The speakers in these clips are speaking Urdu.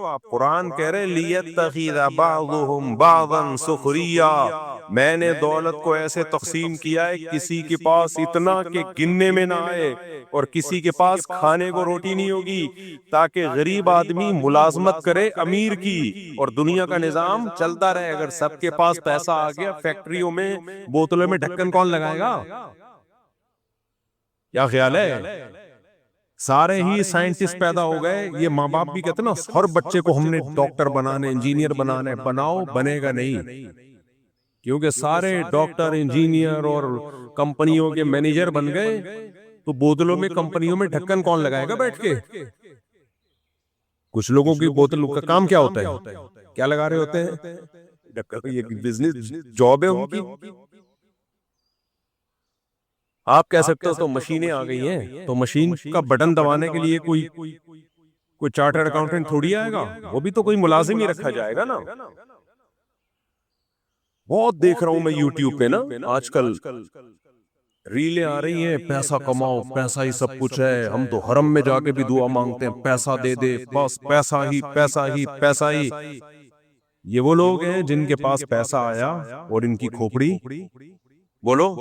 آپ؟ قرآن کہہ رہے لیتخذ بعضهم بعضا سخریا، میں نے دولت کو ایسے تقسیم کیا ہے کسی کے پاس اتنا کہ گننے میں نہ آئے اور کسی کے پاس کھانے کو روٹی نہیں ہوگی، تاکہ غریب آدمی ملازمت کرے امیر کی اور دنیا کا نظام چلتا رہے۔ اگر سب کے پاس پیسہ آ گیا، فیکٹریوں میں بوتلوں میں ڈھکن کون لگائے گا؟ کیا خیال ہے؟ سارے ہی سائنٹسٹ پیدا ہو گئے۔ یہ ماں باپ بھی کہتے ہیں نا ہر بچے کو ہم نے ڈاکٹر بنانا ہے، انجینئر بنانا ہے، بناؤ، بنے گا نہیں، کیونکہ سارے ڈاکٹر انجینئر اور کمپنیوں کے مینیجر بن گئے، تو بوتلوں میں کمپنیوں میں ڈھکن کون لگائے گا بیٹھ کے؟ کچھ لوگوں کی بوتل کا کام کیا ہوتا ہے؟ کیا لگا رہے ہوتے ہیں؟ ڈھکن۔ یہ بزنس جاب ہے ان کی۔ آپ کہہ سکتے ہو تو مشینیں آ گئی ہیں، تو مشین کا بٹن دبانے کے لیے کوئی چارٹرڈ اکاؤنٹنٹ تھوڑی آئے گا، وہ بھی تو کوئی ملازم ہی رکھا جائے گا نا۔ بہت دیکھ رہا ہوں میں یوٹیوب پہ نا آج کل ریلیں آ رہی ہیں، پیسہ کماؤ، پیسہ ہی سب کچھ ہے، ہم تو حرم میں جا کے بھی دعا مانگتے ہیں پیسہ دے دے، بس پیسہ ہی پیسہ ہی پیسہ ہی۔ یہ وہ لوگ ہیں جن کے پاس پیسہ آیا اور ان کی کھوپڑی، بولو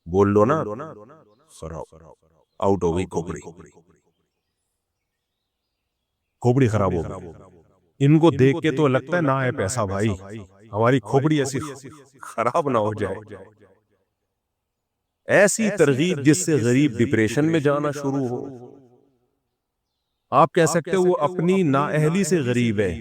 بول لو نا، خراب، آؤٹ ہو گئی کھوپڑی، کھوپڑی خراب ہو گئی۔ ان کو دیکھ کے تو لگتا ہے نہ ہے پیسہ بھائی، ہماری کھوپڑی ایسی خراب نہ ہو جائے۔ ایسی ترغیب جس سے غریب ڈپریشن میں جانا شروع ہو۔ آپ کہہ سکتے وہ اپنی نااہلی سے غریب ہے،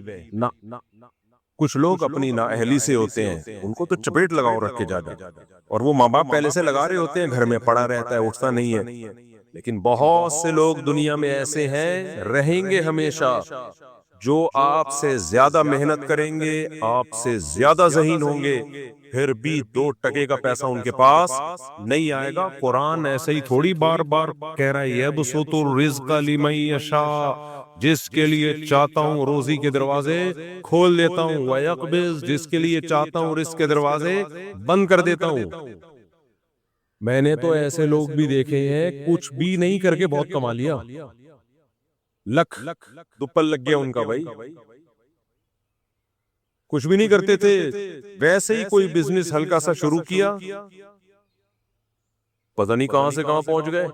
کچھ لوگ اپنی نااہلی سے ہوتے ہیں، ان کو تو چپیٹ لگاؤ رکھ کے جانا، اور وہ ماں باپ پہلے سے لگا رہے ہوتے ہیں، گھر میں پڑا رہتا ہے، اٹھتا نہیں ہے۔ لیکن بہت سے لوگ دنیا میں ایسے ہیں، رہیں گے ہمیشہ، جو آپ سے زیادہ محنت کریں گے، آپ سے زیادہ ذہین ہوں گے، پھر بھی 2 ٹکے کا پیسہ ان کے پاس نہیں آئے گا۔ قرآن ایسے ہی تھوڑی بار بار کہہ رہا ہے یبسط الرزق لمن یشاء، جس کے لیے چاہتا ہوں روزی کے دروازے کھول دیتا ہوں، ویقبض، جس کے لیے چاہتا ہوں رزق کے دروازے بند کر دیتا ہوں۔ میں نے تو ایسے لوگ بھی دیکھے ہیں کچھ بھی نہیں کر کے بہت کما لیا، لکھ دوپل لگ گیا ان کا بھائی، کچھ بھی نہیں کرتے تھے، ویسے ہی کوئی بزنس ہلکا سا شروع کیا، پتہ نہیں کہاں سے کہاں پہنچ گئے۔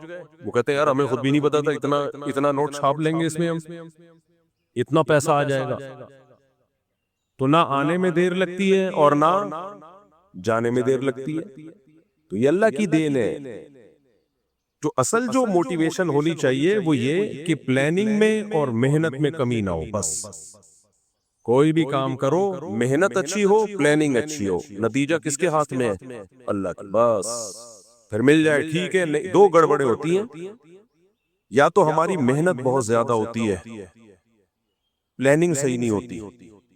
وہ کہتے ہیں یار ہمیں خود بھی نہیں پتا تھا اتنا نوٹ چھاپ لیں گے اس میں ہم، اتنا پیسہ آ جائے گا۔ تو نہ آنے میں دیر لگتی ہے اور نہ جانے میں دیر لگتی ہے، تو یہ اللہ کی دین ہے۔ جو موٹیویشن ہونی چاہیے وہ یہ کہ پلاننگ میں اور محنت میں کمی نہ ہو۔ بس کوئی بھی کام کرو، محنت اچھی ہو، پلاننگ اچھی ہو، نتیجہ کس کے ہاتھ میں ہے؟ اللہ کے۔ بس پھر مل جائے ٹھیک ہے۔ 2 گڑبڑیں ہوتی ہیں، یا تو ہماری محنت بہت زیادہ ہوتی ہے، پلاننگ صحیح نہیں ہوتی،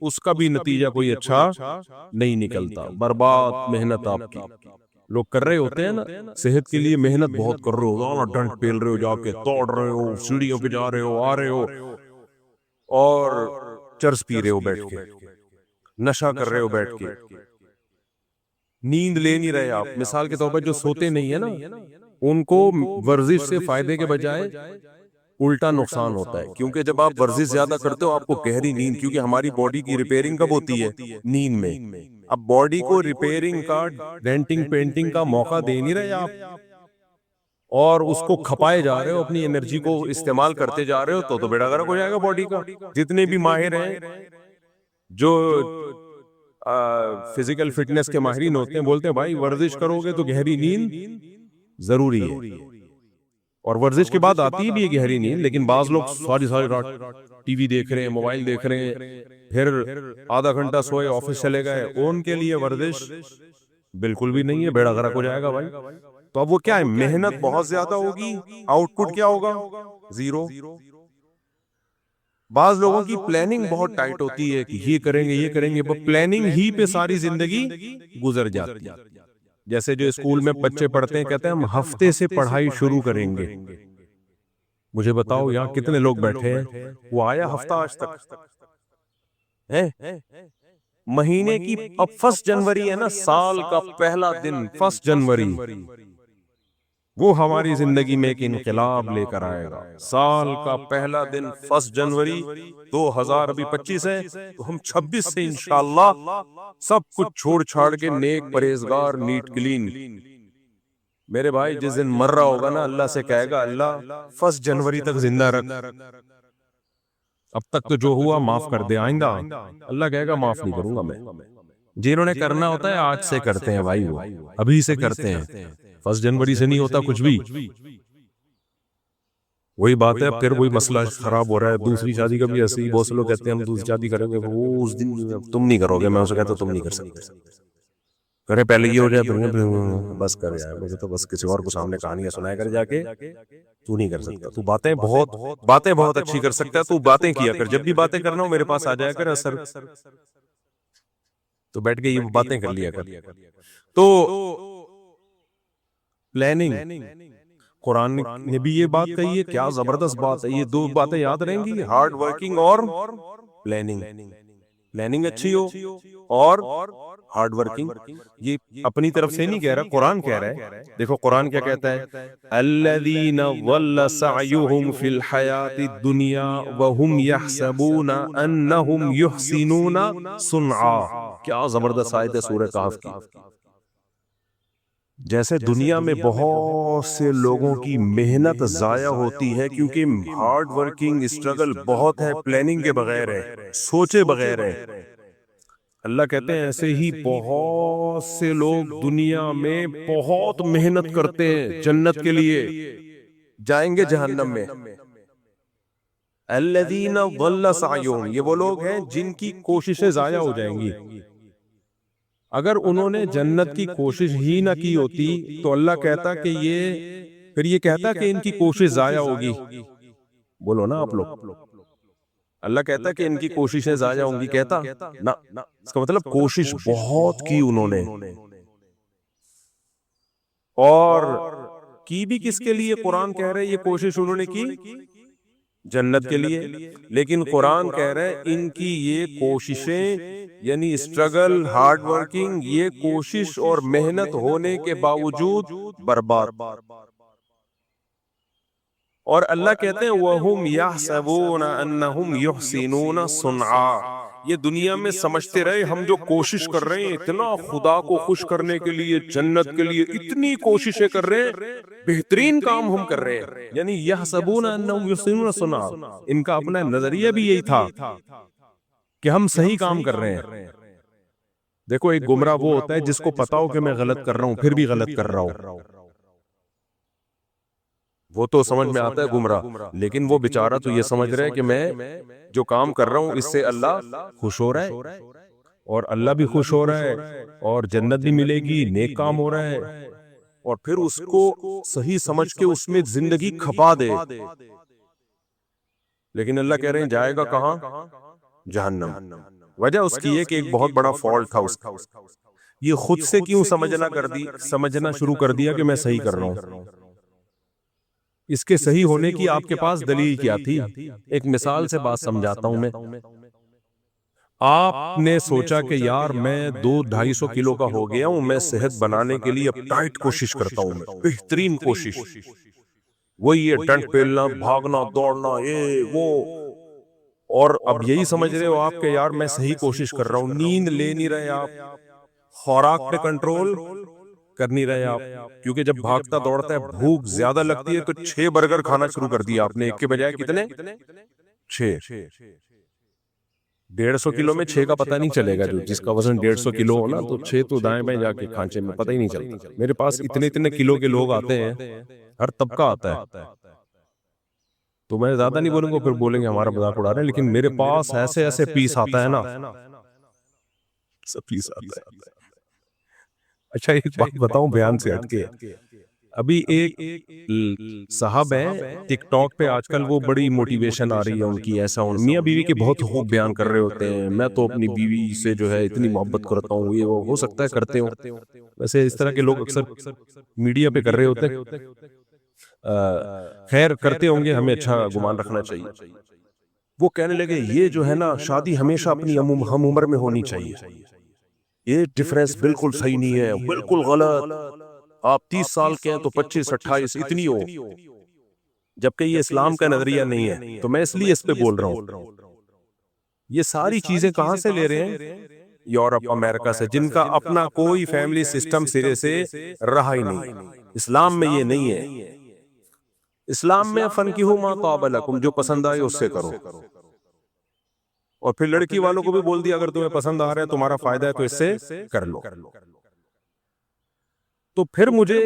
اس کا بھی نتیجہ کوئی اچھا نہیں نکلتا، برباد محنت آپ کی۔ لوگ کر رہے ہوتے ہیں نا صحت کے لیے محنت بہت کر رہے ہو، ڈنڈ پیل رہے ہو، جا کے دوڑ رہے ہو، سیڑھیوں پہ جا رہے ہو، آ رہے ہو، اور چرس پی رہے ہو بیٹھ کے، نشہ کر رہے ہو بیٹھ کے، نیند لے نہیں رہے آپ۔ مثال کے طور پر جو سوتے نہیں ہیں نا، ان کو ورزش سے فائدے کے بجائے الٹا نقصان ہوتا ہے، کیونکہ جب آپ ورزش زیادہ کرتے ہو آپ کو گہری نیند، کیونکہ ہماری باڈی کی ریپیئرنگ کب ہوتی ہے؟ نیند میں۔ اب باڈی کو ریپیئرنگ کا، ڈینٹنگ پینٹنگ کا موقع دے نہیں رہے آپ، اور اس کو کھپائے جا رہے ہو، اپنی انرجی کو استعمال کرتے جا رہے ہو، تو بیڑا غرق ہو جائے گا باڈی کا۔ جتنے بھی ماہر ہیں، جو فزیکل فٹنس کے ماہرین ہوتے ہیں، بولتے ہیں بھائی ورزش کرو گے تو گہری نیند ضروری ہے، اور ورزش کے بعد آتی بھی ہے گہری نیند، لیکن بعض لوگ ساری رات ٹی وی دیکھ رہے ہیں، موبائل دیکھ رہے ہیں، پھر آدھا گھنٹہ سوئے آفس چلے گئے، ان کے لیے ورزش بالکل بھی نہیں ہے، بیڑا غرق ہو جائے گا بھائی۔ تو اب وہ کیا ہے؟ محنت بہت زیادہ ہوگی، آؤٹ پٹ کیا ہوگا؟ زیرو۔ بعض لوگوں کی پلاننگ بہت ٹائٹ ہوتی ہے کہ یہ کریں گے یہ کریں گے، پلاننگ ہی پہ ساری زندگی گزر جاتی ہے۔ جیسے جو اسکول میں بچے پڑھتے ہیں، کہتے ہیں ہم ہفتے سے پڑھائی شروع کریں گے۔ مجھے بتاؤ یہاں کتنے لوگ بیٹھے ہیں، وہ آیا ہفتہ آج تک ہے؟ مہینے کی اب 1 جنوری ہے نا، سال کا پہلا دن 1 جنوری، وہ ہماری زندگی میں ایک انقلاب لے کر آئے گا. سال کا پہلا دن 1 جنوری 2025 ہے، تو ہم 26 سے انشاءاللہ سب کچھ چھوڑ چھاڑ کے نیک پرہیزگار نیٹ کلین. میرے بھائی جس دن مر رہا ہوگا نا، اللہ سے کہے گا اللہ 1 جنوری تک زندہ رکھ، اب تک تو جو ہوا معاف کر دے، آئندہ اللہ کہے گا معاف نہیں کروں گا میں. جنہوں نے کرنا ہوتا ہے آج سے کرتے ہیں بھائی، وہ ابھی سے کرتے ہیں. 1 جنوری سے نہیں ہوتا کچھ بھی. وہی بات ہے، اب پھر وہی مسئلہ خراب ہو رہا ہے. دوسری شادی کا بھی ایسے ہی بہت سے لوگ کہتے ہیں ہم دوسری شادی کریں گے، وہ اس دن تم نہیں کرو گے. میں اسے کہتا ہوں تم نہیں کر سکتے، کرے پہلے یہ ہو جائے پھر بس کر جائے. مجھے تو بس کسی اور کو سامنے کہانیاں سنایا کر جا کے. تو نہیں کر سکتا، تو باتیں بہت اچھی کر سکتا ہے. تو باتیں کیا کر، جب بھی باتیں کرنا ہو میرے پاس آ جایا کر. اثر تو بیٹھ کے یہ باتیں کر لیا کر. تو پلاننگ، قرآن نے بھی یہ بات کہی ہے، کیا زبردست بات ہے. یہ 2 باتیں یاد رہیں گی، ہارڈ ورکنگ اور پلاننگ. پلاننگ اچھی ہو اور ہارڈ ورکنگ. یہ اپنی طرف سے نہیں کہہ رہا، قرآن کہہ رہا ہے. دیکھو قرآن کیا کہتا ہے، الذین ضل سعیہم فی الحیاۃ الدنیا وہم یحسبون انہم یحسنون صنعا. کیا زبردست آیت ہے سورہ کہف کی. جیسے دنیا میں بہت سے لوگوں کی محنت ضائع ہوتی ہے کیونکہ ہارڈ ورکنگ اسٹرگل بہت ہے، پلاننگ کے بغیر ہے، سوچے بغیر ہے. اللہ کہتے ہیں ایسے ہی بہت سے لوگ دنیا میں بہت محنت کرتے ہیں جنت کے لیے، جائیں گے جہنم میں. الذین ضل سعیہم، یہ وہ لوگ ہیں جن کی کوششیں ضائع ہو جائیں گی. اگر انہوں نے جنت کی کوشش ہی نہ کی ہوتی تو اللہ کہتا کہ یہ کہتا کہ ان کی کوشش ضائع ہوگی. بولو نا آپ لوگ. اللہ کہتا کہ ان کی کوششیں ضائع ہوں گی، کہتا نہ. اس کا مطلب کوشش بہت کی انہوں نے، اور کی بھی کس کے لیے؟ قرآن کہہ رہے یہ کوشش انہوں نے کی جنت کے لیے. لیکن قرآن کہہ رہے ان کی یہ کوششیں یعنی اسٹرگل، ہارڈ ورکنگ، یہ کوشش اور محنت ہونے کے باوجود برباد. اور اللہ کہتے ہیں وَهُمْ يَحْسَبُونَ أَنَّهُمْ يُحْسِنُونَ صُنْعًا. یہ دنیا میں سمجھتے رہے ہم جو کوشش کر رہے ہیں اتنا خدا کو خوش کرنے کے لیے، جنت کے لیے اتنی کوششیں کر رہے ہیں، بہترین کام ہم کر رہے ہیں. یعنی يَحْسَبُونَ أَنَّهُمْ يُحْسِنُونَ صُنْعًا. ان کا اپنا نظریہ بھی یہی تھا کہ ہم صحیح کام کر رہے ہیں. دیکھو ایک گمراہ وہ ہوتا ہے جس کو پتا ہو کہ میں غلط کر رہا ہوں پھر بھی غلط کر رہا ہوں، وہ تو سمجھ میں آتا ہے گمراہ. لیکن وہ بیچارہ تو یہ سمجھ رہا ہے کہ میں جو کام کر رہا ہوں اس سے اللہ خوش ہو رہا ہے، اور اللہ بھی خوش ہو رہا ہے، اور جنت بھی ملے گی، نیک کام ہو رہا ہے. اور پھر اس کو صحیح سمجھ کے اس میں زندگی کھپا دے. لیکن اللہ کہہ رہے ہیں جائے گا کہاں؟ جہنم. وجہ اس کی ہے کہ ایک بہت بڑا فالٹ تھا اس کا. یہ خود سے کیوں سمجھنا شروع کر دیا کہ میں صحیح کر رہا ہوں. اس کے صحیح ہونے کی آپ کے پاس دلیل کیا تھی؟ ایک مثال سے بات سمجھاتا ہوں میں. آپ نے سوچا کہ یار میں 200-250 کلو کا ہو گیا ہوں، میں صحت بنانے کے لیے اب ٹائٹ کوشش کرتا ہوں، میں بہترین کوشش، وہی یہ ڈنڈ پیلنا، بھاگنا، دوڑنا، یہ وہ. اور اب یہی سمجھ رہے ہو آپ کہ یار میں صحیح کوشش کر رہا ہوں. نیند لے نہیں رہے آپ، خوراک پہ کنٹرول کر نہیں رہے آپ، کیونکہ جب بھاگتا دوڑتا ہے بھوک زیادہ لگتی ہے تو 6 برگر کھانا شروع کر دیا آپ نے، ایک کے بجائے کتنے؟ 6. 150 کلو میں 6 کا پتہ نہیں چلے گا. جو جس کا وزن 150 کلو ہو نا تو 6 تو دائیں بائیں جا کے کھانچے میں پتہ ہی نہیں چلتا. میرے پاس اتنے کلو کے لوگ آتے ہیں، ہر طبقہ آتا ہے. تو میں زیادہ نہیں بولوں گا، پھر بولیں گے ہمارا مذاق اڑا رہے ہیں. لیکن میرے پاس ایسے پیس آتا ہے نا، سب پیس آتا ہے. اچھا ایک بات بتاؤں بیان سے ہٹ کے. ابھی ایک صاحب ہیں ٹک ٹاک پہ آج کل، وہ بڑی موٹیویشن آ رہی ہے ان کی. ایسا میاں بیوی کے بہت حقوق بیان کر رہے ہوتے ہیں. میں تو اپنی بیوی سے جو ہے اتنی محبت کرتا ہوں، یہ وہ. ہو سکتا ہے کرتے ہوں، ویسے اس طرح کے لوگ اکثر میڈیا پہ کر رہے ہوتے ہیں. خیر کرتے ہوں گے، ہمیں اچھا گمان رکھنا چاہیے. وہ کہنے لگے یہ جو ہے نا شادی ہمیشہ اپنی ہم عمر میں ہونی چاہیے، یہ ڈیفرنس بالکل صحیح نہیں ہے، بالکل غلط. آپ 30 سال کے ہیں تو 25 28 اتنی ہو، جبکہ یہ اسلام کا نظریہ نہیں ہے. تو میں اس لیے اس پہ بول رہا ہوں. یہ ساری چیزیں کہاں سے لے رہے ہیں؟ یورپ امریکہ سے، جن کا اپنا کوئی فیملی سسٹم سرے سے رہا ہی نہیں. اسلام میں یہ نہیں ہے. اسلام میں فَانْكِحُوا مَا طَابَ لَكُمْ، جو پسند آئے اس سے کرو. اور پھر لڑکی والوں کو بھی بول دیا اگر تمہیں پسند آ رہا ہے تمہارا فائدہ ہے تو اس سے کر لو. تو پھر مجھے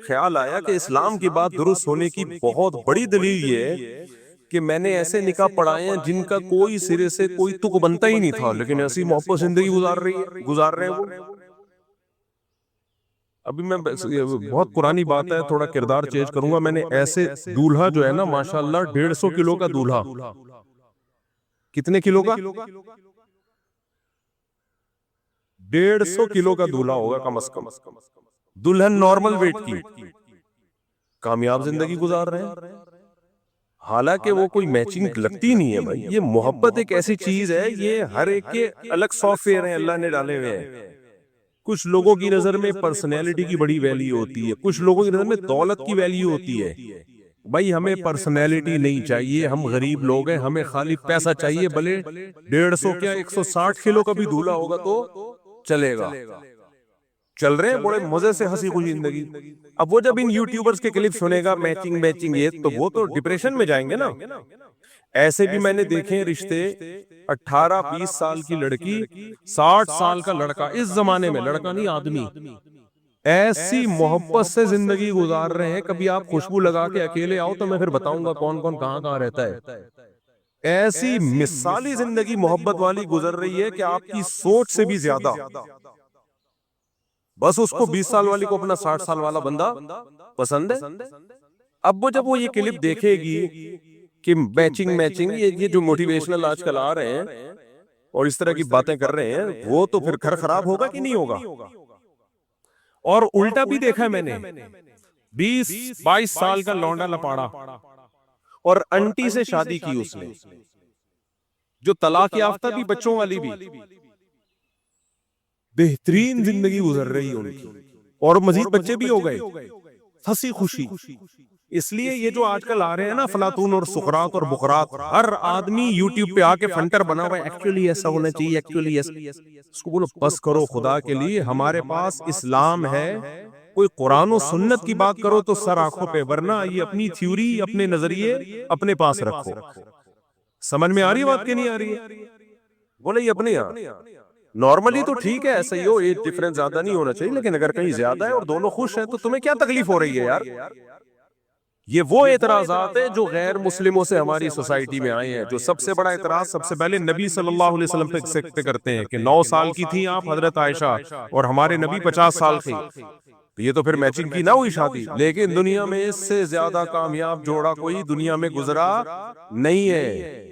خیال آیا کہ اسلام کی بات درست ہونے کی بہت بڑی دلیل یہ ہے کہ میں نے ایسے نکاح پڑھائے ہیں جن کا کوئی سرے سے کوئی تک بنتا ہی نہیں تھا، لیکن ایسی محبت زندگی گزار رہے ہیں وہ. ابھی میں بہت پرانی بات ہے، تھوڑا کردار چینج کروں گا. میں نے ایسے دولہا جو ہے نا ماشاءاللہ 150 کلو کا دولہا. کتنے کلو کا؟ 150 کلو کا دولہا ہوگا کم از کم. دلہن نارمل ویٹ کی، کامیاب زندگی گزار رہے ہیں. حالانکہ وہ کوئی میچنگ لگتی نہیں ہے بھائی. یہ محبت ایک ایسی چیز ہے، یہ ہر ایک کے الگ سافٹ ویئر ہیں اللہ نے ڈالے ہوئے ہیں. کچھ لوگوں کی نظر میں پرسنالٹی کی بڑی ویلیو ہوتی ہے، کچھ لوگوں کی نظر میں دولت کی ویلیو ہوتی ہے. بھائی ہمیں پرسنالٹی نہیں چاہیے، ہم غریب لوگ ہیں، ہمیں خالی پیسہ چاہیے. بھلے 150 کیا 160 کلو کا بھی دولہا ہوگا تو چلے گا. چل رہے ہیں بڑے مزے سے ہنسی خوشی زندگی. اب وہ جب ان یوٹیوبرز کے کلپ سنے گا میچنگ یہ، تو وہ تو ڈپریشن میں جائیں گے نا. ایسے بھی میں نے دیکھے رشتے، 18-20 سال کی لڑکی 60 سال کا لڑکا. اس زمانے میں لڑکا نہیں آدمی ایسی محبت سے زندگی گزار رہے ہیں. کبھی آپ خوشبو لگا کے اکیلے آؤ تو میں پھر بتاؤں گا کون کون کہاں کہاں رہتا ہے. ایسی مثالی زندگی محبت والی گزر رہی ہے کہ آپ کی سوچ سے بھی زیادہ. بس اس کو 20 سال والی کو اپنا 60 سال والا بندہ پسند ہے. اب وہ جب وہ یہ کلپ دیکھے گی کہ میچنگ یہ جو موٹیویشنل آج کل آ رہے ہیں اور اس طرح کی باتیں کر رہے ہیں، وہ تو پھر گھر خراب ہوگا کہ نہیں ہوگا. اور الٹا بھی دیکھا میں نے، 20-22 سال کا لونڈا لپاڑا اور انٹی سے شادی کی اس نے، جو طلاق یافتہ بھی، بچوں والی بھی، بہترین زندگی گزر رہی ان کی، اور مزید بچے بھی ہو گئے، ہنسی خوشی. اس لیے یہ جو آج کل آ رہے ہیں نا فلاطون اور سقراط اور بقراط، ہر آدمی یوٹیوب پہ آ کے فنٹر بنا ہوا ہے ایکچولی ایسا ہونا چاہیے، ایکچولی اس کو بولو بس کرو خدا کے لیے. ہمارے پاس اسلام ہے، کوئی قرآن و سنت کی بات کرو تو سر آنکھوں پہ، ورنہ یہ اپنی تھیوری، اپنے نظریے اپنے پاس رکھو. سمجھ میں آ رہی بات کہ نہیں آ رہی ہے؟ بولے یہ اپنے یہاں نارملی تو ٹھیک ہے، ایسا ہی ہو، ایج ڈفرنس زیادہ نہیں ہونا چاہیے، لیکن اگر کہیں زیادہ ہے اور دونوں خوش ہیں تو تمہیں کیا تکلیف ہو رہی ہے یار؟ یہ وہ اعتراضات ہیں جو غیر مسلموں سے ہماری سوسائٹی میں آئے ہیں. جو سب سے بڑا اعتراض سب سے پہلے نبی صلی اللہ علیہ وسلم پہ کرتے ہیں کہ 9 سال کی تھی آپ حضرت عائشہ اور ہمارے نبی 50 سال تھے. یہ تو پھر میچنگ کی نہ ہوئی شادی. لیکن دنیا میں اس سے زیادہ کامیاب جوڑا کوئی دنیا میں گزرا نہیں ہے.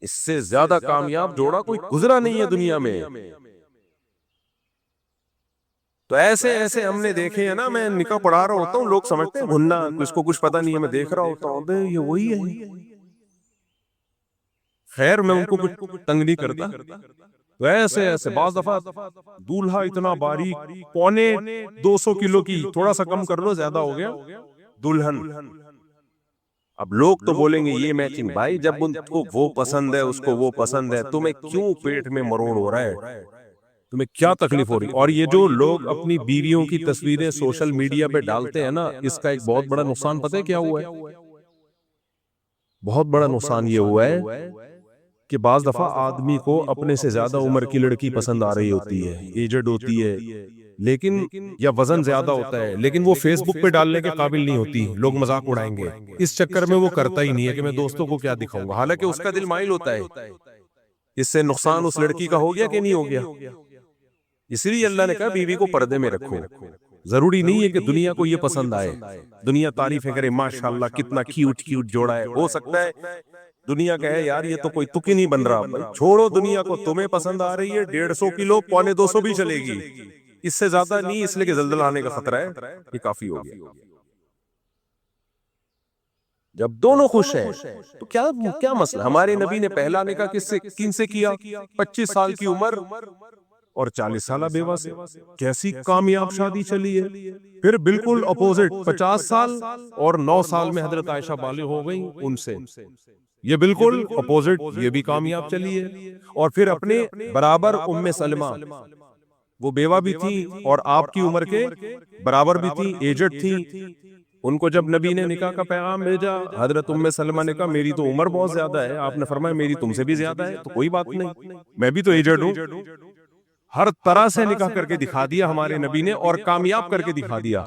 اس سے زیادہ کامیاب جوڑا کوئی گزرا نہیں ہے دنیا میں. تو ایسے ایسے ہم نے دیکھے ہیں نا. میں نکاح پڑھا رہا ہوتا ہوں، لوگ سمجھتے ہیں گھننا، اس کو کچھ پتا نہیں ہے. میں دیکھ رہا ہوتا ہوں یہ وہی ہے. خیر میں ان کو کچھ تنگ نہیں کرتا. تو ایسے ایسے بعض دفعہ دولہا اتنا باریک، 250 کلو کی، تھوڑا سا کم کر لو زیادہ ہو گیا، دلہن. اب لوگ تو بولیں گے یہ میچنگ. بھائی جب ان کو وہ پسند ہے، اس کو وہ پسند ہے، تمہیں کیوں پیٹ میں مروڑ ہو رہا ہے؟ تمہیں کیا تکلیف ہو رہی؟ اور یہ جو لوگ اپنی بیویوں کی تصویریں سوشل میڈیا پہ ڈالتے ہیں نا، اس کا ایک بہت بڑا نقصان پتہ ہے کیا ہوا ہے؟ بہت بڑا نقصان یہ ہوا ہے کہ بعض دفعہ آدمی کو اپنے سے زیادہ عمر کی لڑکی پسند آ رہی ہوتی ہے، ایجڈ ہوتی ہے، لیکن یا وزن زیادہ ہوتا ہے، لیکن وہ فیس بک پہ ڈالنے کے قابل نہیں ہوتی. لوگ مذاق اڑائیں گے، اس چکر میں وہ کرتا ہی نہیں ہے کہ میں دوستوں کو کیا دکھاؤں گا. حالانکہ اس کا دل مائل ہوتا ہے. اس سے نقصان اس لڑکی کا ہو گیا کہ نہیں ہو گیا؟ اس لیے اللہ نے کہا بیوی کو پردے میں رکھو. ضروری نہیں ہے کہ دنیا کو یہ پسند آئے، دنیا تعریفیں کرے ماشاءاللہ کتنا کیوٹ کیوٹ جوڑا ہے. ہو سکتا ہے دنیا کہے یار یہ تو کوئی تک ہی نہیں بن رہا. چھوڑو دنیا کو، تمہیں پسند آ رہی ہے 150 کلو، 250 بھی چلے گی، اس سے زیادہ نہیں. اس لیے کہ زلزلہ آنے کا خطرہ ہے، یہ کافی ہو گیا. جب دونوں خوش ہیں تو کیا مسئلہ؟ ہمارے نبی نے پہلا نکاح کن سے کیا؟ 25 سال کی عمر اور 40 سالہ بیوہ سے کیسی کامیاب شادی چلی ہے. پھر بالکل اپوزٹ 50 سال اور 9 سال میں حضرت عائشہ بالغ ہو گئی ان سے، یہ بالکل اپوزٹ، یہ بھی کامیاب چلی ہے. اور پھر اپنے برابر ام سلمہ، وہ بیوہ بھی تھی اور آپ کی عمر کے برابر بھی تھی، ایجڈ تھی. ان کو جب نبی نے نکاح کا پیغام بھیجا، حضرت ام سلمہ نے کہا میری تو عمر بہت زیادہ ہے. آپ نے فرمایا میری تم سے بھی زیادہ ہے، تو کوئی بات نہیں، میں بھی تو ایجڈ ہوں. ہر طرح سے نکاح کر کے دکھا دیا ہمارے نبی نے، اور کامیاب کر کے دکھا دیا.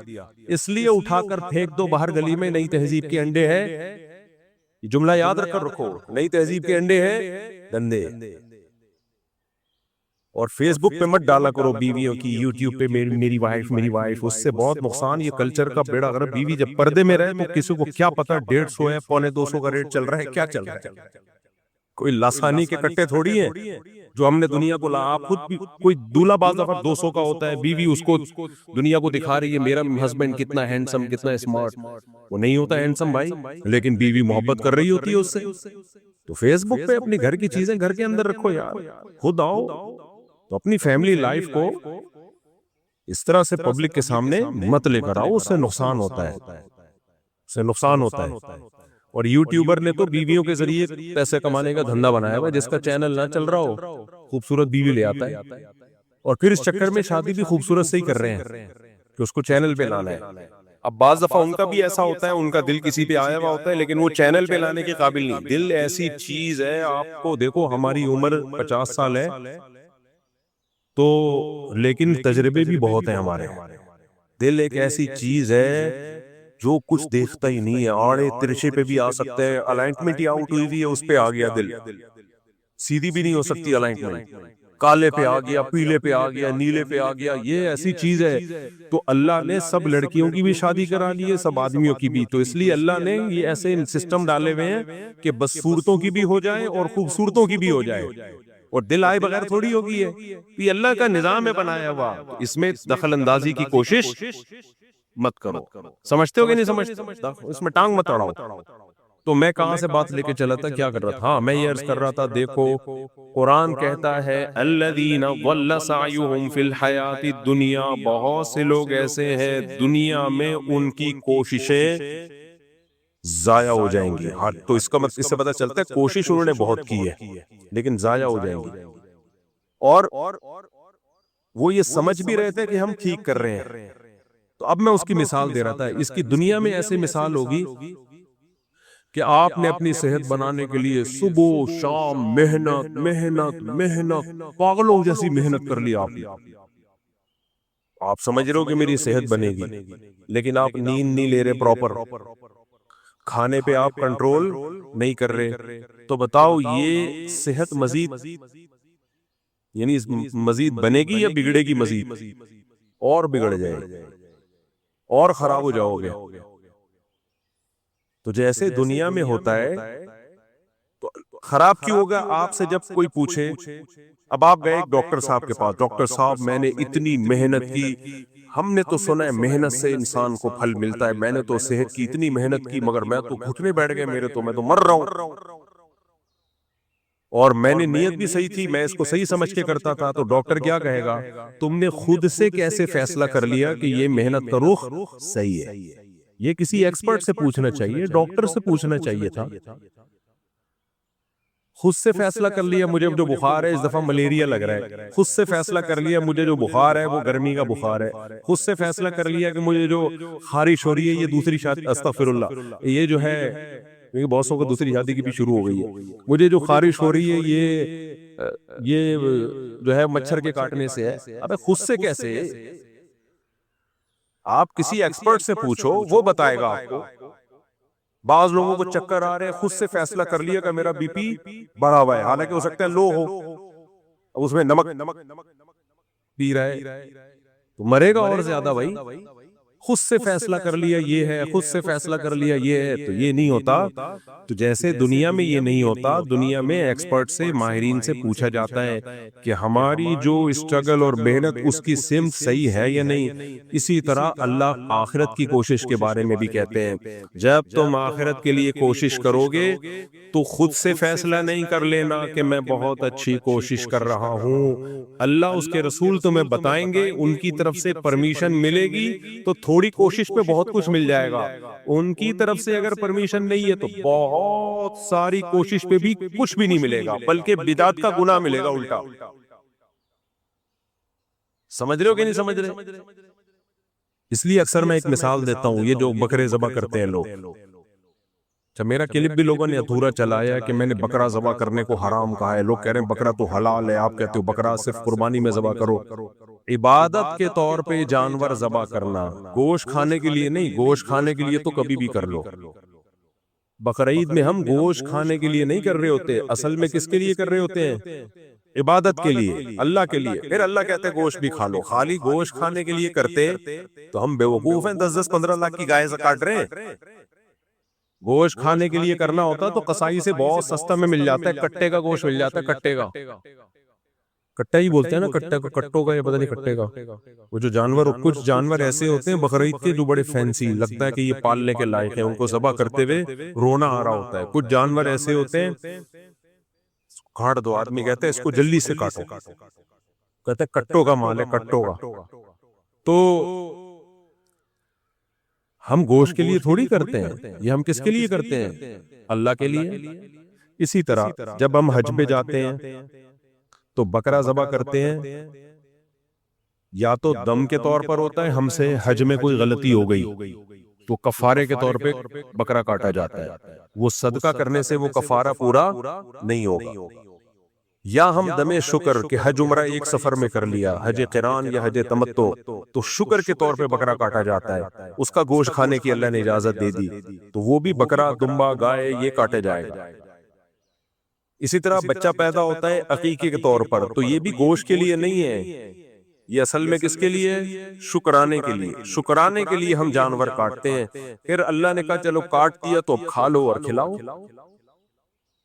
اس لیے اٹھا کر پھینک دو باہر گلی میں، نئی تہذیب کے انڈے ہیں. یہ جملہ یاد رکھ کر رکھو، نئی تہذیب کے انڈے ہیں دندے. اور فیس بک پہ مت ڈالا کرو بیویوں کی، یوٹیوب پہ میری وائف، اس سے بہت نقصان. یہ کلچر کا بیڑا غرق. بیوی جب پردے میں رہے تو کسی کو کیا پتا 150 ہے، 150 کا ریٹ چل رہا ہے، کیا چل رہا ہے. کوئی لاسانی کے کٹے تھوڑی ہیں جو ہم نے دنیا کو آپ خود بھی کوئی دولہا بعض دفعہ 200 کا ہوتا ہے، بیوی اس کو دنیا کو دکھا رہی ہے میرا ہسبینڈ کتنا ہینڈسم، کتنا اسمارٹ. وہ نہیں ہوتا ہینڈسم بھائی، لیکن بیوی محبت کر رہی ہوتی ہے اس سے. تو فیس بک پہ اپنی گھر کی چیزیں گھر کے اندر رکھو یار. خود آؤ تو اپنی فیملی لائف کو اس طرح سے پبلک کے سامنے مت لے کر آؤ، اس سے نقصان ہوتا ہے، اس سے نقصان ہوتا ہے. اور یوٹیوبر نے تو بیویوں کے ذریعے پیسے کمانے کا دھندا بنایا ہوا، جس کا چینل نہ چل رہا ہو خوبصورت بیوی لے آتا ہے، اور پھر اس چکر میں شادی بھی خوبصورت سے ہی کر رہے ہیں کہ اس کو چینل پہ لانا ہے. اب بعض دفعہ ان کا بھی ایسا ہوتا ہے، ان کا دل کسی پہ آیا ہوا ہوتا ہے، لیکن وہ چینل پہ لانے کے قابل نہیں. دل ایسی چیز ہے، آپ کو دیکھو ہماری عمر 50 سال ہے تو، لیکن تجربے بھی بہت ہیں ہمارے. دل ایک ایسی چیز ہے جو کچھ دیکھتا ہی نہیں ہے، آڑے ترچے پہ بھی آ سکتا ہے. الائنمنٹ ہی آؤٹ ہوئی ہے، اس پہ آ گیا دل. سیدھی بھی نہیں ہو سکتی الائنمنٹ، کالے پہ آ گیا، پیلے پہ آ گیا، نیلے پہ آ گیا. یہ ایسی چیز ہے. تو اللہ نے سب لڑکیوں کی بھی شادی کرا لی ہے، سب آدمیوں کی بھی. تو اس لیے اللہ نے یہ ایسے سسٹم ڈالے ہوئے ہیں کہ بس صورتوں کی بھی ہو جائے اور خوبصورتوں کی بھی ہو جائے، اور دل آئے بغیر تھوڑی ہوگی ہے. یہ اللہ کا نظام ہے بنایا ہوا، اس میں دخل اندازی کی کوشش مت کرو. سمجھتے ہو کہ نہیں سمجھتے؟ اس میں ٹانگ مت اڑاؤ. تو میں کہاں سے بات لے کے چلا تھا، کیا کر رہا تھا؟ ہاں، میں یہ عرض کر رہا تھا، دیکھو قرآن کہتا ہے الذین ضل سعیہم فی الحیاۃ الدنیا، بہت سے لوگ ایسے ہیں دنیا میں ان کی کوششیں ضائع ہو جائیں گی. ہاں، تو اس کا مطلب اس سے پتہ چلتا ہے کوشش انہوں نے بہت کی ہے لیکن ضائع ہو جائیں گی. اور وہ یہ سمجھ بھی رہے تھے کہ ہم ٹھیک کر رہے ہیں. تو اب میں اس کی مثال دے رہا تھا. اس کی دنیا میں ایسی مثال ہوگی کہ آپ نے اپنی صحت بنانے کے لیے صبح شام محنت محنت محنت پاگلوں جیسی محنت کر لی. آپ سمجھ رہے ہو کہ میری صحت بنے گی، لیکن آپ نیند نہیں لے رہے پراپر، کھانے پہ آپ کنٹرول نہیں کر رہے. تو بتاؤ یہ صحت مزید یعنی مزید بنے گی یا بگڑے گی؟ مزید اور بگڑ جائے گی اور خراب ہو جاؤ گے. تو جیسے دنیا میں ہوتا ہے تو خراب کیوں ہوگا آپ سے جب کوئی پوچھے. اب آپ گئے ڈاکٹر صاحب کے پاس، ڈاکٹر صاحب میں نے اتنی محنت کی، ہم نے تو سنا ہے محنت سے انسان کو پھل ملتا ہے، میں نے تو صحت کی اتنی محنت کی مگر میں تو گھٹنے بیٹھ گئے میرے، تو میں تو مر رہا ہوں، اور میں نے نیت بھی صحیح تھی، میں اس کو صحیح سمجھ کے کرتا تھا. تو ڈاکٹر کیا کہے گا؟ تم نے خود سے کیسے فیصلہ کر لیا کہ یہ محنت کا رخ صحیح ہے؟ یہ کسی ایکسپرٹ سے پوچھنا چاہیے، ڈاکٹر سے پوچھنا چاہیے تھا. خود سے فیصلہ کر لیا مجھے جو بخار ہے اس دفعہ ملیریا لگ رہا ہے، خود سے فیصلہ کر لیا مجھے جو بخار ہے وہ گرمی کا بخار ہے، خود سے فیصلہ کر لیا کہ مجھے جو خارش ہو رہی ہے یہ دوسری شادی، استغفر اللہ، یہ جو ہے کیونکہ بہت سو کو دوسری شادی کی بھی شروع ہو گئی ہے، مجھے جو خارش ہو رہی ہے یہ جو ہے مچھر کے کاٹنے سے ہے. ابے خود سے کیسے؟ آپ کسی ایکسپرٹ سے پوچھو، وہ بتائے گا آپ کو. بعض لوگوں کو چکر آ رہے ہیں، خود سے فیصلہ کر لیا کہ میرا بی پی بڑھا ہوا ہے، حالانکہ ہو سکتا ہے لو ہو، اب اس میں نمک پی رہا ہے تو مرے گا اور زیادہ. بھائی خود سے فیصلہ کر لیا یہ ہے، خود سے فیصلہ کر لیا یہ ہے، تو یہ نہیں ہوتا. تو جیسے دنیا میں یہ نہیں ہوتا، دنیا میں ایکسپرٹ سے، ماہرین سے پوچھا جاتا ہے کہ ہماری جو اسٹرگل اور محنت اس کی سمت صحیح ہے یا نہیں. اسی طرح اللہ آخرت کی کوشش کے بارے میں بھی کہتے ہیں جب تم آخرت کے لیے کوشش کرو گے تو خود سے فیصلہ نہیں کر لینا کہ میں بہت اچھی کوشش کر رہا ہوں. اللہ اس کے رسول تمہیں بتائیں گے، ان کی طرف سے پرمیشن ملے گی تو تھوڑی کوشش پہ بہت کچھ مل جائے گا. ان کی طرف سے اگر پرمیشن نہیں ہے تو بہت ساری کوشش پہ بھی کچھ بھی نہیں ملے گا، بلکہ بدعت کا گناہ ملے گا الٹا. سمجھ رہے ہو کہ نہیں سمجھ رہے؟ اس لیے اکثر میں ایک مثال دیتا ہوں، یہ جو بکرے ذبح کرتے ہیں لوگ، اچھا میرا کلپ بھی لوگوں نے ادھورا چلایا کہ میں نے بکرا ذبح کرنے کو حرام کہا ہے. لوگ کہہ رہے ہیں بکرا تو حلال ہے، آپ کہتے ہو بکرا صرف قربانی میں ذبح کرو. عبادت کے طور پہ جانور ذبح کرنا، گوشت کھانے کے لیے نہیں. گوشت کھانے کے لیے تو کبھی بھی کر لو. بقرعید میں ہم گوشت کھانے کے لیے نہیں کر رہے ہوتے، اصل میں کس کے لیے کر رہے ہوتے ہیں؟ عبادت کے لیے، اللہ کے لیے. پھر اللہ کہتے ہیں گوشت بھی کھا لو. خالی گوشت کھانے کے لیے کرتے تو ہم بیوقوف ہیں، 10-15 لاکھ کی گائے کاٹ رہے ہیں. گوشت کھانے کے لیے کرنا ہوتا تو قصائی سے بہت سستا میں مل جاتا ہے، کٹے کا گوشت مل جاتا ہے. کٹے کا کٹا ہی بولتے ہیں نا، کٹے کو کٹوں کا، یہ پتہ نہیں کٹے کا. وہ جو جانور، کچھ جانور ایسے ہوتے ہیں بقرعید کے جو بڑے فینسی لگتا ہے کہ یہ پالنے کے لائق ہیں، ان کو ذبح کرتے ہوئے رونا آ رہا ہوتا ہے. کچھ جانور ایسے ہوتے ہیں کاٹ دو، آدمی کہتے ہیں اس کو جلدی سے کاٹو، کہتے ہیں کٹوں کا مال ہے، کٹوں کا. تو ہم گوشت کے لیے تھوڑی کرتے ہیں، یہ ہم کس کے لیے کرتے ہیں؟ اللہ کے لیے. اسی طرح جب ہم حج پہ جاتے ہیں تو بکرا ذبح کرتے ہیں، یا تو دم کے طور پر ہوتا ہے، ہم سے حج میں کوئی غلطی ہو گئی تو کفارے کے طور پہ بکرا کاٹا جاتا ہے. وہ صدقہ کرنے سے وہ کفارہ پورا نہیں ہوگا. یا ہم دم شکر کہ حج عمرہ ایک سفر میں کر لیا، حج قران یا حج تمتع، تو شکر کے طور پہ بکرا کاٹا جاتا ہے. اس کا گوشت کھانے کی اللہ نے اجازت دے دی تو وہ بھی بکرا، دمبا، گائے یہ کاٹے جائے گا. اسی طرح بچہ پیدا ہوتا ہے عقیقے کے طور پر، تو یہ بھی گوشت کے لیے نہیں ہے، یہ اصل میں کس کے لیے؟ شکرانے کے لیے. شکرانے کے لیے ہم جانور کاٹتے ہیں. پھر اللہ نے کہا چلو کاٹ دیا تو اب کھا لو اور کھلاؤ.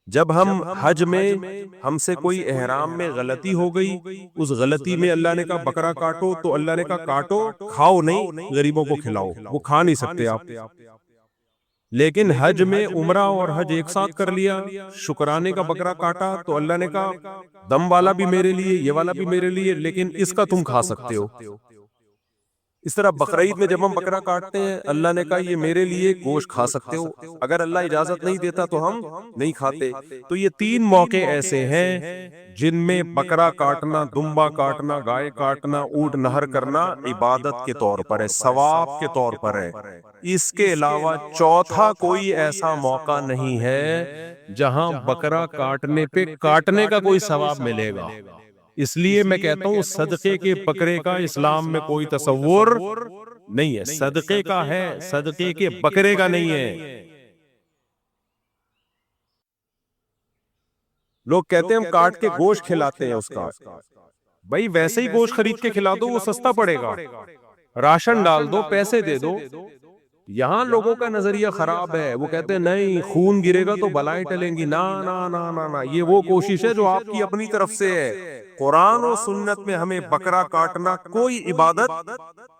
جب ہم حج میں ہم سے کوئی احرام میں غلطی ہو گئی، اس غلطی میں اللہ نے کہا بکرا کاٹو، تو اللہ نے کہا کاٹو، کھاؤ نہیں، غریبوں کو کھلاؤ. وہ کھا نہیں سکتے آپ. لیکن حج میں عمرہ اور حج ایک ساتھ کر لیا، شکرانے کا بکرا کاٹا، تو اللہ نے کہا دم والا بھی میرے لیے، یہ والا بھی میرے لیے، لیکن اس کا تم کھا سکتے ہو. اس طرح بقرعید میں جب ہم بکرا کاٹتے ہیں، اللہ نے کہا یہ میرے لیے، گوشت کھا سکتے ہو. اگر اللہ اجازت نہیں دیتا تو ہم نہیں کھاتے. تو یہ 3 موقع ایسے ہیں جن میں بکرا کاٹنا، دمبا کاٹنا، گائے کاٹنا، اونٹ نہر کرنا عبادت کے طور پر ہے، ثواب کے طور پر ہے. اس کے علاوہ چوتھا کوئی ایسا موقع نہیں ہے جہاں بکرا کاٹنے پہ کاٹنے کا کوئی ثواب ملے گا. اس لیے میں کہتا ہوں صدقے کے بکرے کا اسلام میں کوئی تصور نہیں ہے. صدقے کا ہے، صدقے کے بکرے کا نہیں ہے. لوگ کہتے ہیں ہم کاٹ کے گوشت کھلاتے ہیں اس کا. بھائی ویسے ہی گوشت خرید کے کھلا دو، وہ سستا پڑے گا. راشن ڈال دو، پیسے دے دو. یہاں لوگوں کا نظریہ خراب ہے، وہ کہتے ہیں نہیں خون گرے گا تو بلائیں ٹلیں گی. نا نا نا نا نا، یہ وہ کوشش ہے جو آپ کی اپنی طرف سے ہے. قرآن و سنت میں ہمیں بکرا کاٹنا کوئی عبادت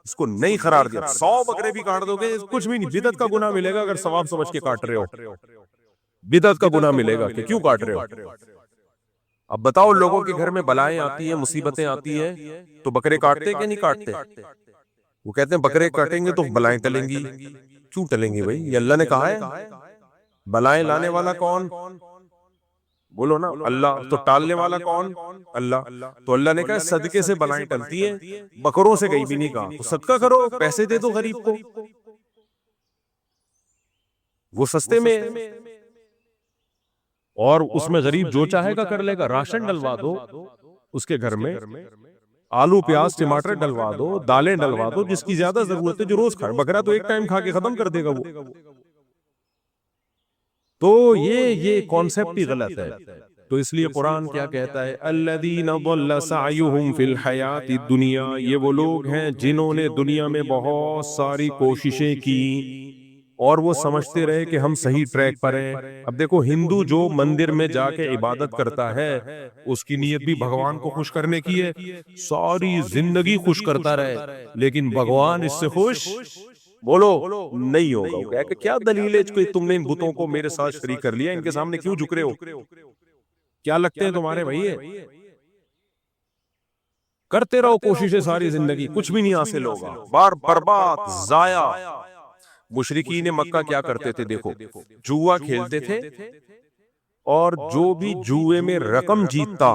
اس کو نہیں قرار دیا. 100 بکرے بھی کاٹ دو گے کچھ بھی نہیں، بدعت کا گناہ ملے گا. اگر ثواب سمجھ کے کاٹ رہے ہو، بدعت کا گناہ ملے گا کہ کیوں کاٹ رہے ہو. اب بتاؤ لوگوں کے گھر میں بلائیں آتی ہیں، مصیبتیں آتی ہیں، تو بکرے کاٹتے کہ نہیں کاٹتے؟ وہ کہتے ہیں بکرے کاٹیں گے تو بلائیں ٹلیں گی. کیوں ٹلیں گی بھائی؟ یہ اللہ نے کہا ہے. بلائیں لانے والا کون؟ بولو نا اللہ. تو ٹالنے والا کون؟ اللہ. تو اللہ نے کہا صدقے سے بلائیں ٹلتی ہیں، بکروں سے کہیں بھی نہیں کہا. تو صدقہ کرو، پیسے دے دو غریب کو، وہ سستے میں ہے. اور اس میں غریب جو چاہے گا کر لے گا. راشن ڈلوا دو اس کے گھر میں، آلو پیاز ٹماٹر ڈلوا دو، دالیں ڈلوا دو، جس کی زیادہ ضرورت ہے، جو روز کھائے. بکرا تو ایک ٹائم کھا کے ختم کر دے گا وہ. تو یہ کانسیپٹ ہی غلط ہے. تو اس لیے قرآن کیا کہتا ہے، الذین ضل سعیہم فی الحیات الدنیا، یہ وہ لوگ ہیں جنہوں نے دنیا میں بہت ساری کوششیں کی اور وہ سمجھتے رہے کہ ہم صحیح ٹریک پر ہیں۔ اب دیکھو، ہندو جو مندر میں جا کے عبادت کرتا ہے اس کی نیت بھی بھگوان کو خوش کرنے کی ہے، ساری زندگی خوش کرتا رہے، لیکن بھگوان اس سے خوش بولو نہیں ہوگا۔ وہ کہے کہ کیا دلیل ہے کہ تم نے ان بتوں کو میرے ساتھ شریک کر لیا، ان کے سامنے کیوں جھک رہے ہو؟ کیا لگتے ہیں تمہارے بھائی؟ کرتے رہو کوششیں ساری زندگی، کچھ بھی نہیں حاصل ہوگا، بار برباد ضائع۔ مشرکین مکہ کیا کرتے تھے؟ دیکھو، جوا کھیلتے تھے اور جو بھی جوئے میں رقم جیتتا،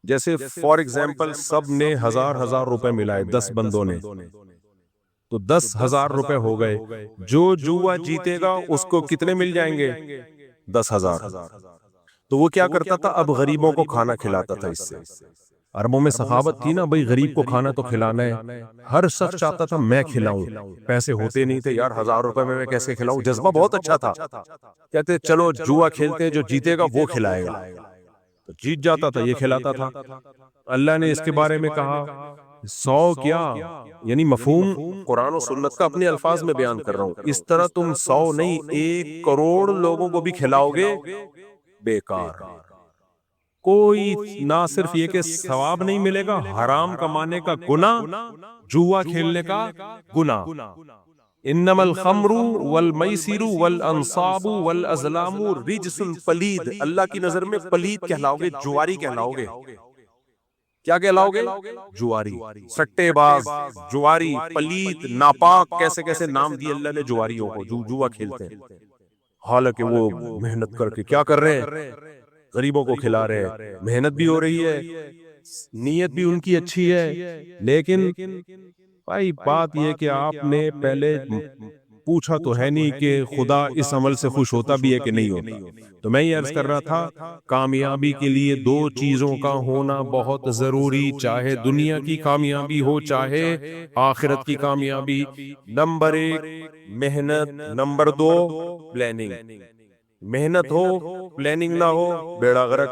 جیسے فار ایگزامپل سب نے 1000 روپے ملائے 10 بندوں نے، تو 10,000 روپے ہو گئے۔ جو جوا جیتے گا اس کو کتنے مل جائیں گے؟ 10,000۔ تو وہ کیا کرتا تھا؟ اب غریبوں کو کھانا کھلاتا تھا۔ اس سے عربوں میں سخاوت تھی نا، بھائی غریب کو کھانا تو کھلانا ہے، ہر شخص چاہتا تھا میں کھلاؤں، پیسے ہوتے نہیں تھے یار، 1000 روپے میں کیسے کھلاؤں، جذبہ بہت اچھا تھا، کہتے چلو جوا کھیلتے ہیں، جو جیتے گا وہ کھلائے گا، تو جیت جاتا تھا یہ کھلاتا تھا۔ اللہ نے اس کے بارے میں کہا 100 کیا، یعنی مفہوم قرآن و سنت کا اپنے الفاظ میں بیان کر رہا ہوں، اس طرح تم 100 نہیں 1 کروڑ لوگوں کو بھی کھلاؤ گے، بیکار۔ کوئی نہ صرف یہ کہ ثواب نہیں ملے گا، حرام کمانے کا گناہ، جوا کھیلنے کا گناہ۔ انما الخمر والمیسر والانصاب والازلام رجس پلید، اللہ کی نظر میں پلید کہلاؤ گے، جواری کہلاؤ گے۔ کیا کہلاؤ گے؟ جواری، سٹے باز، جواری، پلید، ناپاک، کیسے کیسے نام دیے اللہ نے جواریوں کو جو جوا کھیلتے ہیں، حالانکہ وہ محنت کر کے کیا کر رہے ہیں؟ غریبوں کو کھلا رہے ہیں، محنت بھی ہو رہی ہے، نیت بھی ان کی اچھی ہے، لیکن بھائی بات یہ کہ آپ نے پہلے پوچھا تو ہے نہیں کہ خدا اس عمل سے خوش ہوتا بھی ہے کہ نہیں ہوتا۔ تو میں یہ عرض کر رہا تھا، کامیابی کے لیے 2 چیزوں کا ہونا بہت ضروری، چاہے دنیا کی کامیابی ہو چاہے آخرت کی کامیابی۔ نمبر 1 محنت، نمبر 2 پلاننگ۔ محنت ہو پلاننگ نہ ہو بیڑا غرق،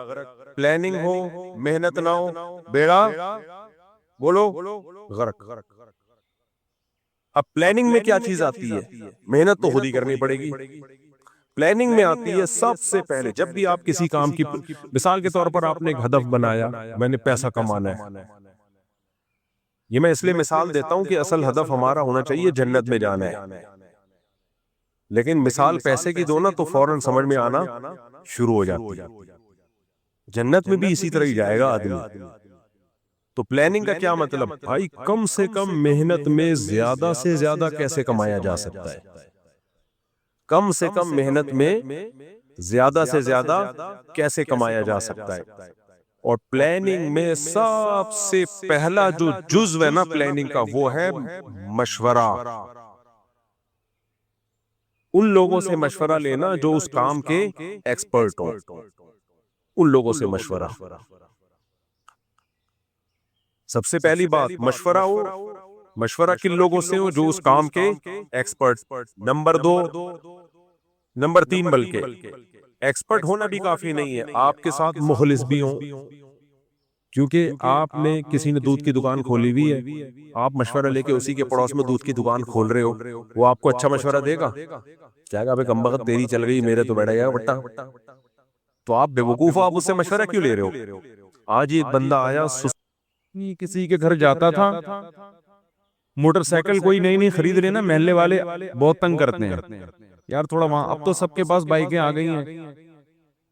پلاننگ ہو محنت نہ ہو بیڑا بولو غرق۔ اب پلاننگ میں کیا چیز آتی ہے؟ محنت تو خود ہی کرنی پڑے گی۔ پلاننگ میں آتی ہے سب سے پہلے، جب بھی آپ کسی کام کی، مثال کے طور پر آپ نے ایک ہدف بنایا، میں نے پیسہ کمانا ہے، یہ میں اس لیے مثال دیتا ہوں کہ اصل ہدف ہمارا ہونا چاہیے جنت میں جانا ہے، لیکن مثال پیسے کی دو نا تو فوراً سمجھ میں آنا شروع ہو جاتی ہے۔ جنت میں بھی اسی طرح ہی جائے گا آدمی۔ تو پلاننگ کا کیا مطلب؟ بھائی کم سے کم محنت میں زیادہ سے زیادہ کیسے کمایا جا سکتا ہے، کم سے کم محنت میں زیادہ سے زیادہ کیسے کمایا جا سکتا ہے۔ اور پلاننگ میں سب سے پہلا جو جزو ہے نا پلاننگ کا، وہ ہے مشورہ۔ ان لوگوں سے مشورہ لینا جو اس کام کے ایکسپرٹ ہوں، ان لوگوں سے مشورہ۔ سب سے پہلی بات مشورہ ہو، مشورہ کن لوگوں سے ہو؟ جو اس کام کے ایکسپرٹ۔ نمبر 2، نمبر 3 بلکہ ایکسپرٹ ہونا بھی کافی نہیں ہے، آپ کے ساتھ مخلص بھی ہوں، کیونکہ آپ نے کسی نے دودھ کی دکان کھولی ہوئی ہے، آپ مشورہ لے کے اسی کے پڑوس میں دودھ کی دکان کھول رہے ہو، وہ آپ کو اچھا مشورہ دے گا؟ کیا گا بے کم بخت تیری چل گئی، میرے تو بیٹھا گیا بٹا۔ تو آپ بے وقوف ہو، آپ اس سے مشورہ کیوں لے رہے ہو؟ آج ایک بندہ آیا، کسی کے گھر جاتا تھا، موٹر سائیکل کوئی نئی نئی خرید لینا، محلے والے بہت تنگ کرتے ہیں یار تھوڑا وہاں، اب تو سب کے پاس بائکیں آ گئی ہیں،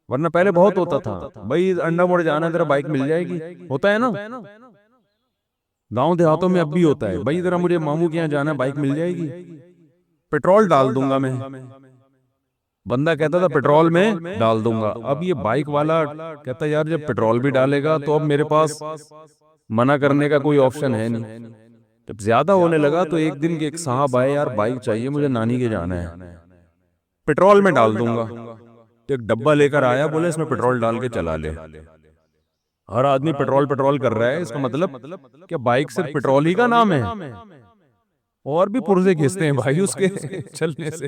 ورنہ پہلے بہت ہوتا تھا بھائی انڈا موڑ جانا ہے ذرا بائک مل جائے گی، ہوتا ہے نا گاؤں دیہاتوں میں، اب بھی ہوتا ہے بھائی ذرا مجھے ماموں کے یہاں جانا ہے بائک مل جائے گی، پیٹرول ڈال دوں گا میں، بندہ کہتا تھا پیٹرول میں ڈال دوں گا، اب یہ بائک والا کہتا یار جب پیٹرول بھی ڈالے گا تو اب میرے پاس منع کرنے کا کوئی آپشن ہے نہیں۔ جب زیادہ ہونے لگا تو ایک دن ایک صاحب آئے، یار بائک چاہیے مجھے نانی کے جانا ہے، پیٹرول میں ڈال دوں گا، تو ایک ڈبہ لے کر آیا، بولے اس میں پیٹرول ڈال کے چلا لے۔ ہر آدمی پیٹرول کر رہا ہے، اس کا مطلب کہ بائک صرف پیٹرول ہی کا نام ہے، اور بھی پرزے گھستے ہیں بھائی اس کے چلنے سے۔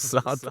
7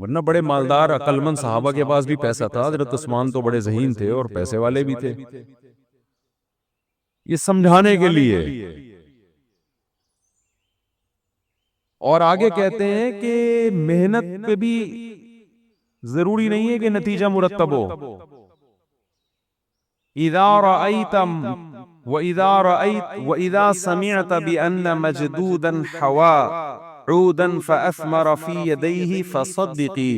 ورنہ بڑے مالدار عقل مند صحابہ کے پاس بھی پیسہ تھا، حضرت عثمان تو بڑے ذہین تھے اور پیسے والے بھی تھے. یہ سمجھانے کے لیے. اور آگے کہتے ہیں کہ محنت پہ بھی ضروری نہیں ہے کہ نتیجہ مرتب ہو. وَإِذَا سَمِعْتَ بِأَنَّ مَجْدُودًا حَوَى عُودًا فَأَثْمَرَ فِي يَدَيْهِ فَصَدِّقِي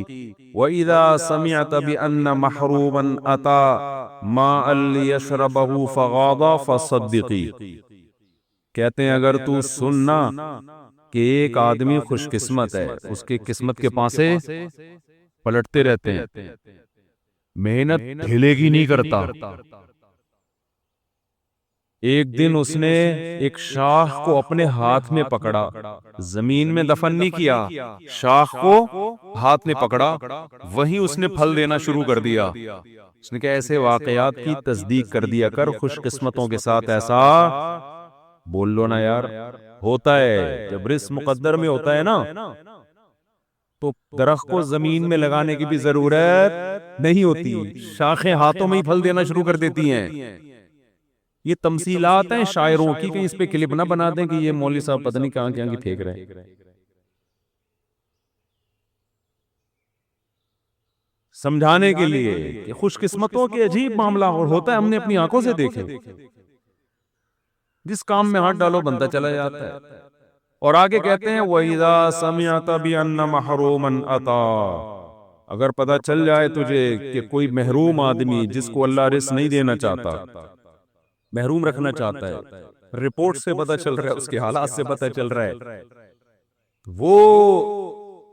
وَإِذَا سَمِعْتَ بِأَنَّ مَحْرُومًا أَتَى مَاءً لِيَشْرَبَهُ فَغَاضَ فَصَدِّقِي. کہتے ہیں اگر تو سننا کہ ایک آدمی خوش قسمت ہے، اس کے قسمت کے پاسے پلٹتے رہتے ہیں، محنت ڈھیلے کی نہیں کرتا. ایک دن اس نے ایک شاخ کو اپنے ہاتھ میں پکڑا، زمین میں دفن نہیں کیا، شاخ کو ہاتھ میں پکڑا، وہیں اس نے پھل دینا شروع کر دیا. اس نے کہا ایسے واقعات کی تصدیق کر دیا کر، خوش قسمتوں کے ساتھ ایسا بول لو نا یار. ہوتا ہے جب رزق مقدر میں ہوتا ہے نا تو درخت کو زمین میں لگانے کی بھی ضرورت نہیں ہوتی، شاخیں ہاتھوں میں ہی پھل دینا شروع کر دیتی ہیں. یہ تمثیلات ہیں شاعروں کی، کہیں اس پہ کلپ نہ بنا دیں کہ یہ مولوی صاحب پتہ نہیں کہاں کی پھینک رہے ہیں. سمجھانے کے لیے کہ خوش قسمتوں کے عجیب معاملہ اور ہوتا ہے، ہم نے اپنی آنکھوں سے دیکھے. جس کام میں ہاتھ ڈالو بنتا چلا جاتا ہے. اور آگے کہتے ہیں وَإِذَا سَمِعْتَ بِأَنَّ مَحْرُومًا أَتَى، اگر پتہ چل جائے تجھے کہ کوئی محروم آدمی جس کو اللہ رزق نہیں دینا چاہتا، محروم رکھنا چاہتا ہے، رپورٹ سے پتہ چل رہا ہے، اس کے حالات سے پتہ چل رہا ہے، وہ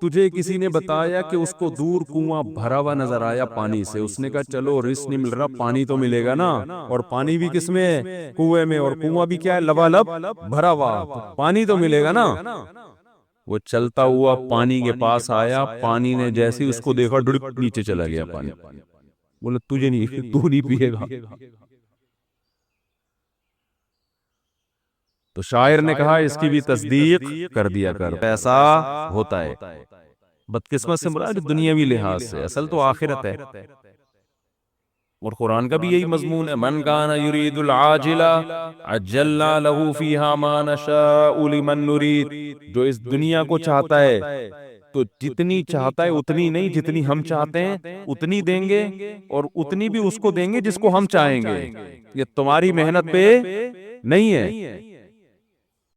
تجھے کسی نے بتایا کہ اس کو دور کنواں بھرا ہوا نظر آیا پانی سے، اس نے کہا چلو رزق نہیں مل رہا، پانی تو ملے گا نا. اور پانی بھی کس میں ہے؟ کنویں میں. اور کنواں بھی کیا ہے؟ لبالب بھرا ہوا، پانی تو ملے گا نا. وہ چلتا ہوا پانی کے پاس آیا، پانی نے جیسے اس کو دیکھا ڈڑک نیچے چلا گیا پانی. بولے تجھے نہیں، تو نہیں پیے گا. تو شاعر نے کہا اس کی بھی تصدیق کر دیا کر، ایسا ہوتا ہے. بدقسمت سے مراد دنیاوی لحاظ سے، اصل تو آخرت ہے. اور قرآن کا بھی یہی مضمون ہے، من کان یرید العاجلہ عجلنا لہ فیہا ما نشاء لمن نرید. جو اس دنیا کو چاہتا ہے تو جتنی چاہتا ہے اتنی نہیں، جتنی ہم چاہتے ہیں اتنی دیں گے، اور اتنی بھی اس کو دیں گے جس کو ہم چاہیں گے. یہ تمہاری محنت پہ نہیں ہے.